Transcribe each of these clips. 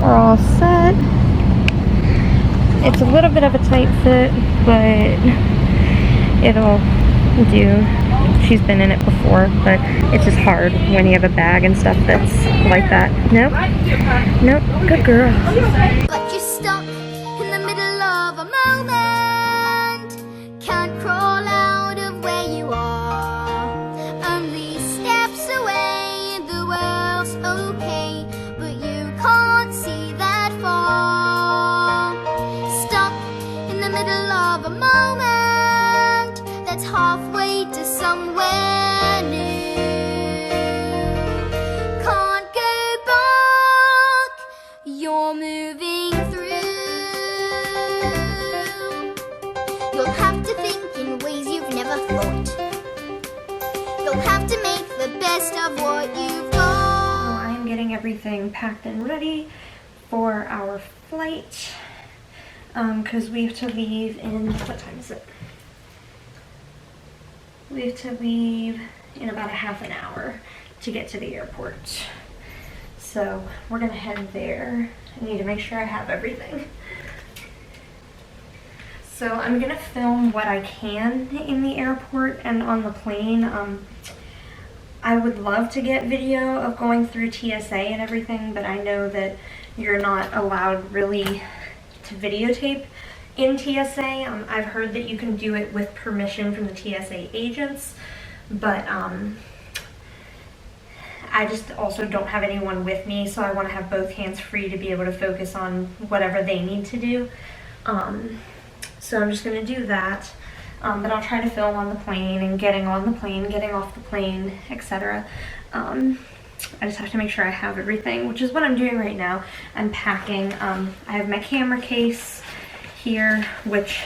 we're all set. It's a little bit of a tight fit, but it'll do. She's been in it before, but it's just hard when you have a bag and stuff that's like that. Nope. Nope. Good girl. But you're stuck in the middle of a moment. Can't crawl out of where you are. Only steps away, the world's okay, but you can't see that far. Stuck in the middle of a moment that's halfway to somewhere new. Can't go back, you're moving through. You'll have to think in ways you've never thought. You'll have to make the best of what you've got. I'm getting everything packed and ready for our flight, because we have to leave in, what time is it? We have to leave in about a half an hour to get to the airport. So we're gonna head there. I need to make sure I have everything. So I'm gonna film what I can in the airport and on the plane. I would love to get video of going through TSA and everything, but I know that you're not allowed really to videotape in TSA. I've heard that you can do it with permission from the TSA agents, but I just also don't have anyone with me, so I want to have both hands free to be able to focus on whatever they need to do. So I'm just going to do that, but I'll try to film on the plane and getting on the plane, getting off the plane, etc. I just have to make sure I have everything, which is what I'm doing right now. I'm packing. I have my camera case here, which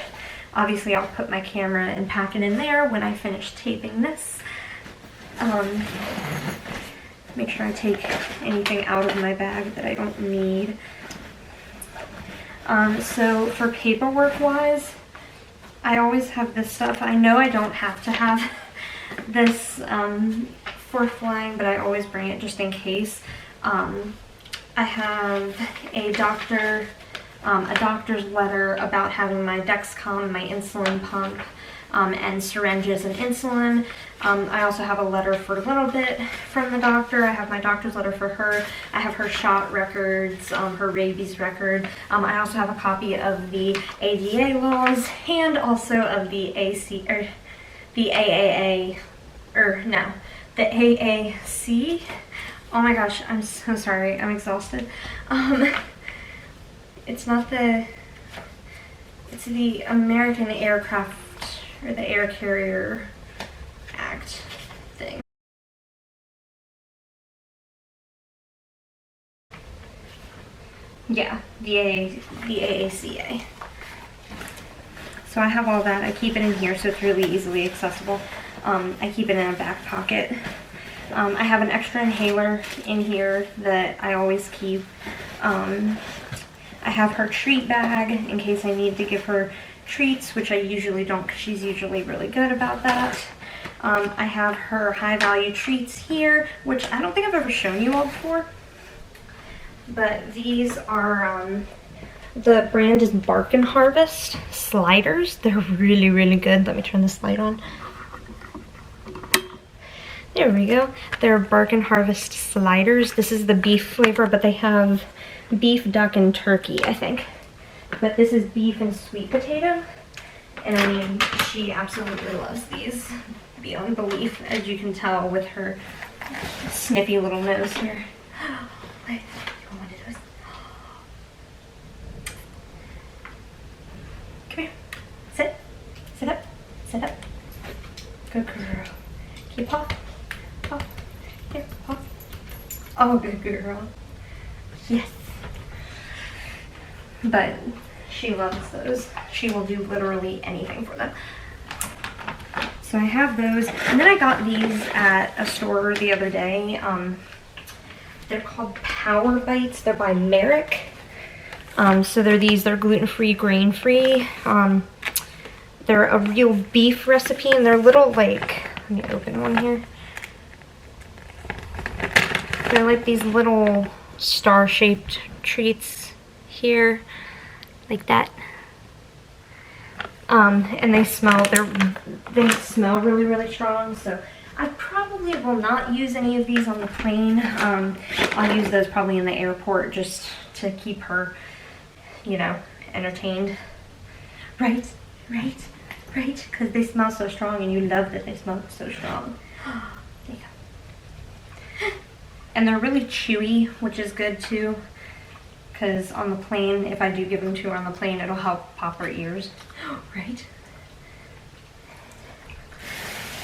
obviously I'll put my camera and pack it in there when I finish taping this. Make sure I take anything out of my bag that I don't need. So for paperwork wise, I always have this stuff. I know I don't have to have this for flying, but I always bring it just in case. I have a doctor's letter about having my Dexcom, my insulin pump, and syringes and insulin. I also have a letter for Lil Bit from the doctor. I have my doctor's letter for her. I have her shot records, her rabies record. I also have a copy of the ADA laws and also of the the AAC. Oh my gosh, I'm so sorry. I'm exhausted. It's not the, it's the American Aircraft or the Air Carrier Act thing. Yeah, the AACA. So I have all that. I keep it in here so it's really easily accessible. I keep it in a back pocket. I have an extra inhaler in here that I always keep. I have her treat bag in case I need to give her treats, which I usually don't because she's usually really good about that. I have her high value treats here, which I don't think I've ever shown you all before. But these are, the brand is Bark and Harvest sliders. They're really, really good. Let me turn this light on. There we go. They're Bark and Harvest sliders. This is the beef flavor, but they have beef, duck, and turkey, I think. But this is beef and sweet potato. And I mean, she absolutely loves these beyond belief, as you can tell with her snippy little nose here. Wait, you want one of those? Come here. Sit. Sit up. Sit up. Good girl. Keep paw. Paw. Here, paw. Oh, good girl. Yes. But she loves those. She will do literally anything for them. So I have those. And then I got these at a store the other day. They're called Bytes. They're by Merrick. So they're gluten-free, grain-free. They're a real beef recipe, and they're little, like, let me open one here. They're like these little star-shaped treats here, like that. And they smell really, really strong, so I probably will not use any of these on the plane. I'll use those probably in the airport just to keep her, you know, entertained. Right? Because they smell so strong, and you love that they smell so strong. There you go. And they're really chewy, which is good too, because on the plane, if I do give them to her on the plane, it'll help pop her ears. Right?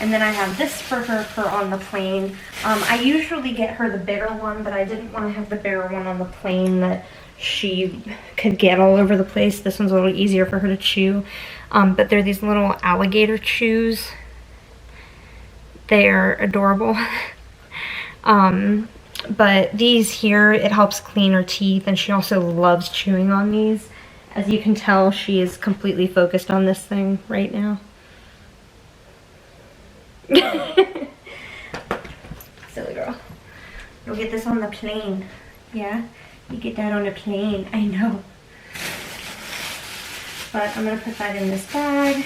And then I have this for her for on the plane. I usually get her the bigger one, but I didn't want to have the bigger one on the plane that she could get all over the place. This one's a little easier for her to chew. But they're these little alligator shoes. They're adorable. But these here, it helps clean her teeth, and she also loves chewing on these. As you can tell, she is completely focused on this thing right now. Silly girl. You'll get this on the plane. Yeah? You get that on the plane. I know. But I'm going to put that in this bag.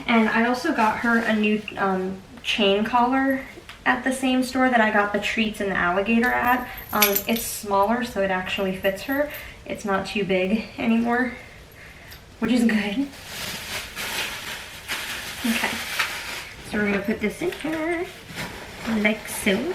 And I also got her a new chain collar at the same store that I got the treats and the alligator at. It's smaller, so it actually fits her. It's not too big anymore, which is good. Okay, so we're gonna put this in here, like so.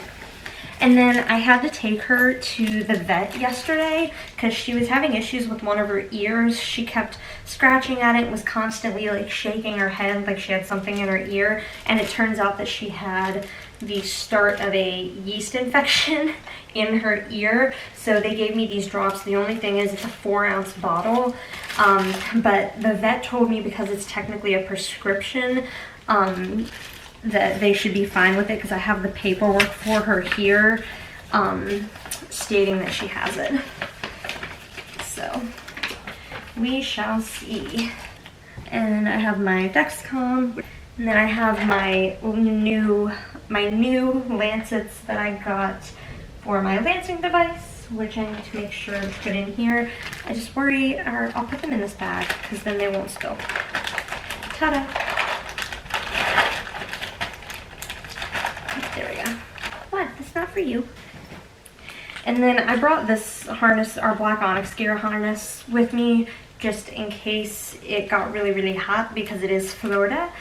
And then I had to take her to the vet yesterday because she was having issues with one of her ears. She kept scratching at it, was constantly like shaking her head like she had something in her ear. And it turns out that she had the start of a yeast infection in her ear. So they gave me these drops. The only thing is it's a 4-ounce bottle. But the vet told me because it's technically a prescription, that they should be fine with it because I have the paperwork for her here stating that she has it. So we shall see. And I have my Dexcom, and then I have my new lancets that I got for my lancing device, which I need to make sure to put in here. I just worry, or I'll put them in this bag because then they won't spill. Ta-da! There we go. What? That's not for you. And then I brought this harness, our black Onyx Gear harness, with me just in case it got really, really hot because it is Florida.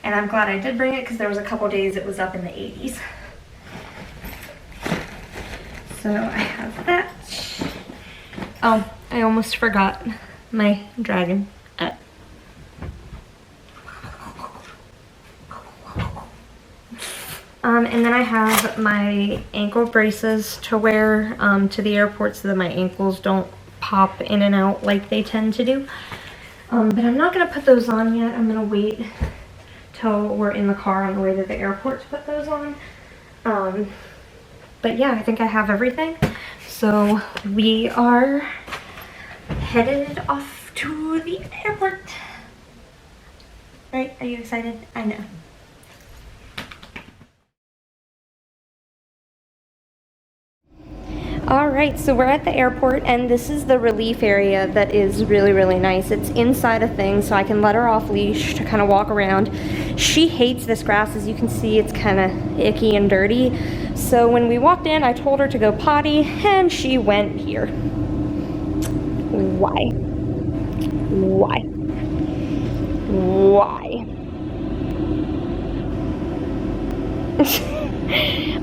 And I'm glad I did bring it because there was a couple days it was up in the 80s. So I have that. Oh, I almost forgot my dragon. And then I have my ankle braces to wear to the airport so that my ankles don't pop in and out like they tend to do. But I'm not going to put those on yet. I'm going to wait till we're in the car on the way to the airport to put those on. But yeah, I think I have everything. So we are headed off to the airport. Right? Are you excited? I know. Alright, so we're at the airport, and this is the relief area that is really, really nice. It's inside a thing, so I can let her off leash to kind of walk around. She hates this grass. As you can see, it's kind of icky and dirty. So when we walked in, I told her to go potty, and she went here. Why? Why? Why?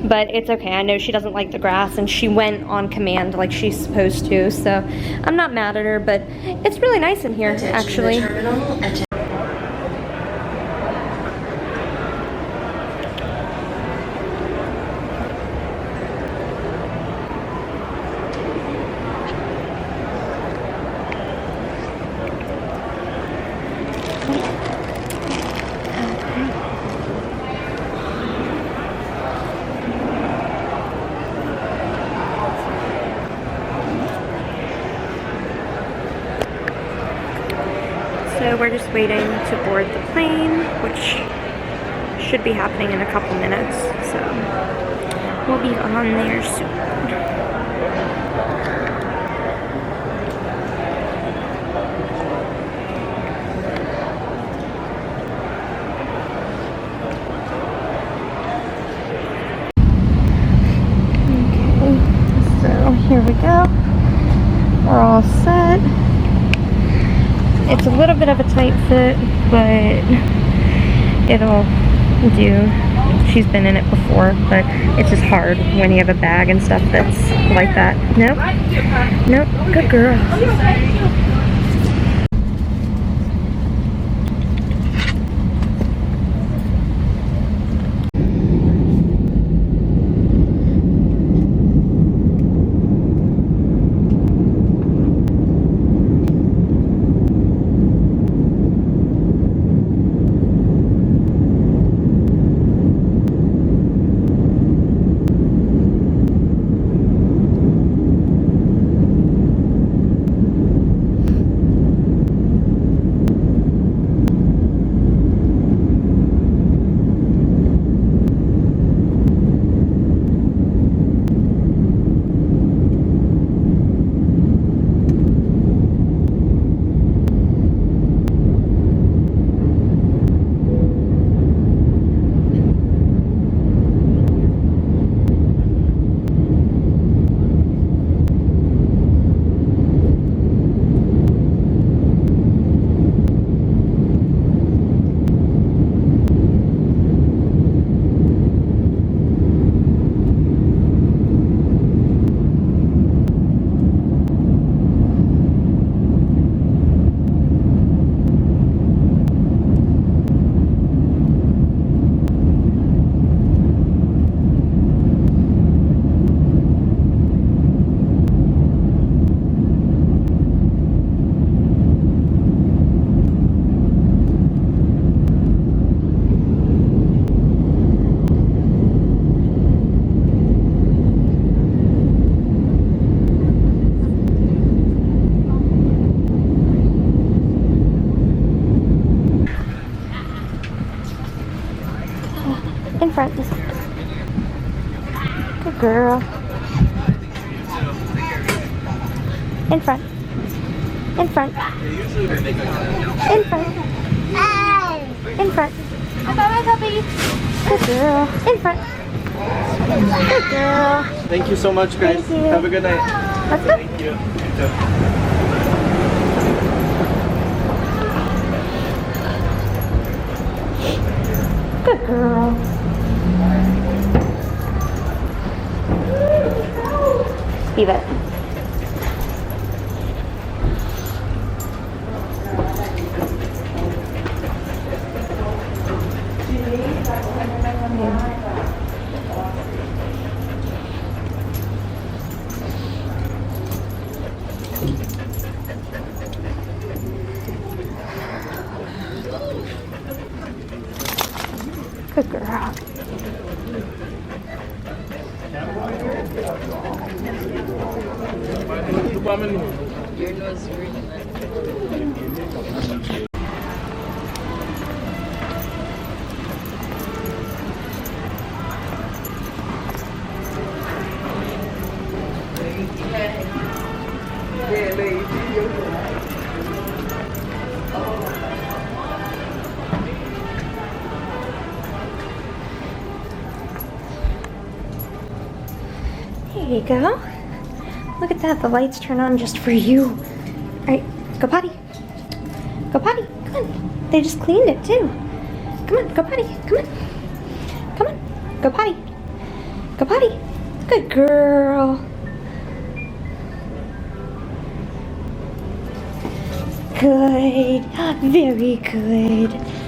But it's okay. I know she doesn't like the grass, and she went on command like she's supposed to, so I'm not mad at her, but it's really nice in here, actually. So we're just waiting to board the plane, which should be happening in a couple minutes. So we'll be on there soon. Here we go. We're all set. It's a little bit of a tight fit, but it'll do. She's been in it before, but it's just hard when you have a bag and stuff that's like that. Nope. Nope. Good girl. In front. Good girl. In front. In front. In front. In front. Bye-bye, puppy. Good girl. In front. Good girl. Thank you so much, guys. Thank you. Have a good night. Let's go. Thank you. Good girl. Leave it. Good girl. Your nose is really Here you go. Look at that, the lights turn on just for you. Alright, go potty. Go potty, come on. They just cleaned it too. Come on, go potty, come on. Come on, go potty. Go potty. Good girl. Good, very good.